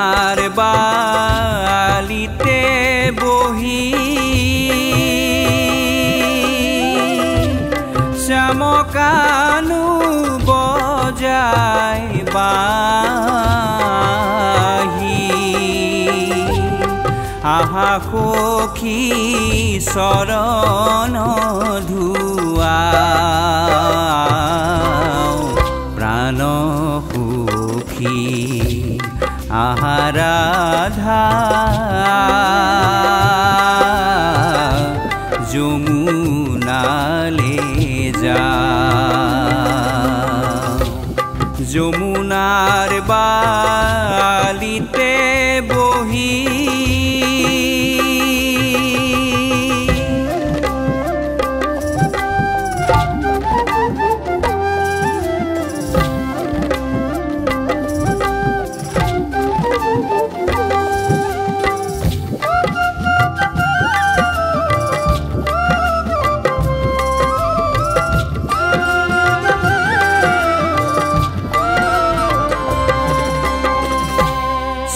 যমুনাৰ বালিতে বহি শ্যামকানু বজায় বাহি আহা সখী চৰণ ধুৱা প্ৰাণ সুখী আহা ৰাধা যমুনালে যমুনাৰ বালিতে বহি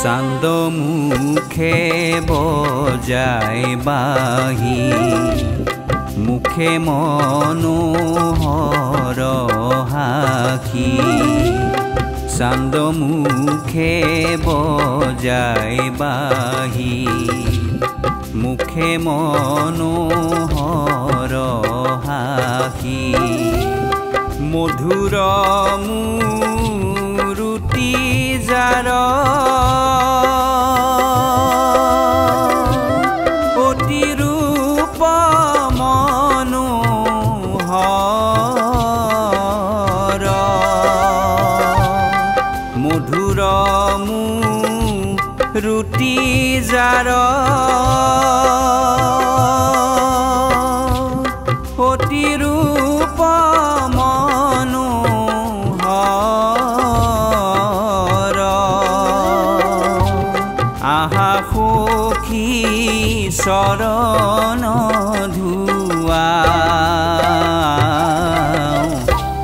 চান্দ মুখে বজায় বাহি মুখে মনোহৰ হাসি চান্দ মুখে বজায় বাহি মুখে মনোহৰ হাসি মধুৰ মূৰুতি যাৰ অতিৰূপ মনোহৰ মধুৰ মূৰুতি যাৰ অতিৰূপ মনোহৰ আহা সখী চৰণ ধুৱা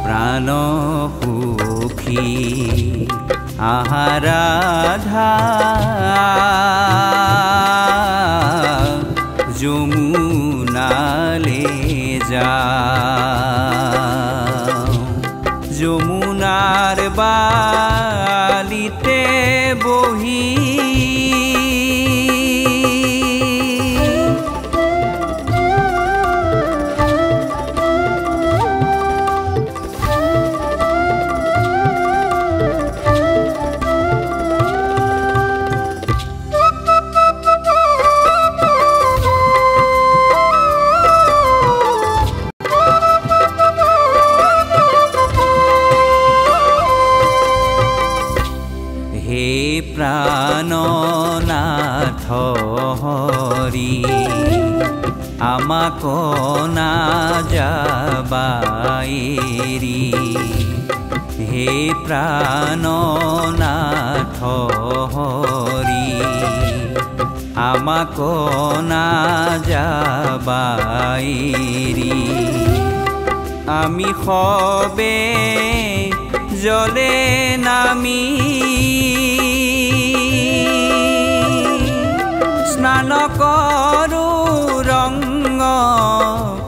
প্ৰাণ সুখী আহা ৰাধা যমুনালে যমুনাৰ বালিতে বহি প্ৰাণনাথ হৰি আমাক না যাবা এৰি হে প্ৰাণনাথ হৰি আমাক না যাবা এৰি আমি সবে জলে নামি স্নান কৰো ৰংগ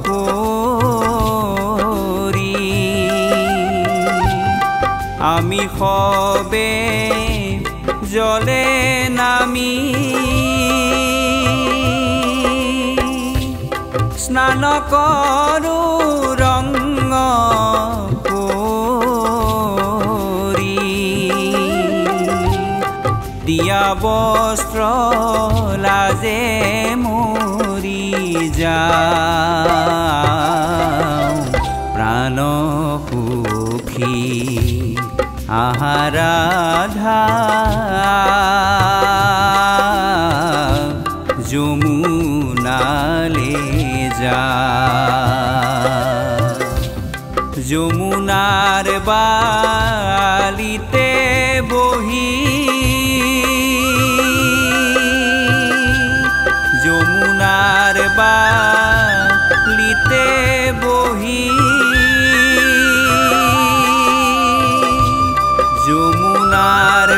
কৰি আমি সবে জলে নামি স্নান কৰো ৰংগ দিয়া বস্ত্ৰ লাজে মৰি যাওঁ প্ৰাণ সুখী আহা ৰাধা যমুনালে যমুনাৰ বালিতে বহি যমুনাৰ বালিতে বহি যমুনাৰ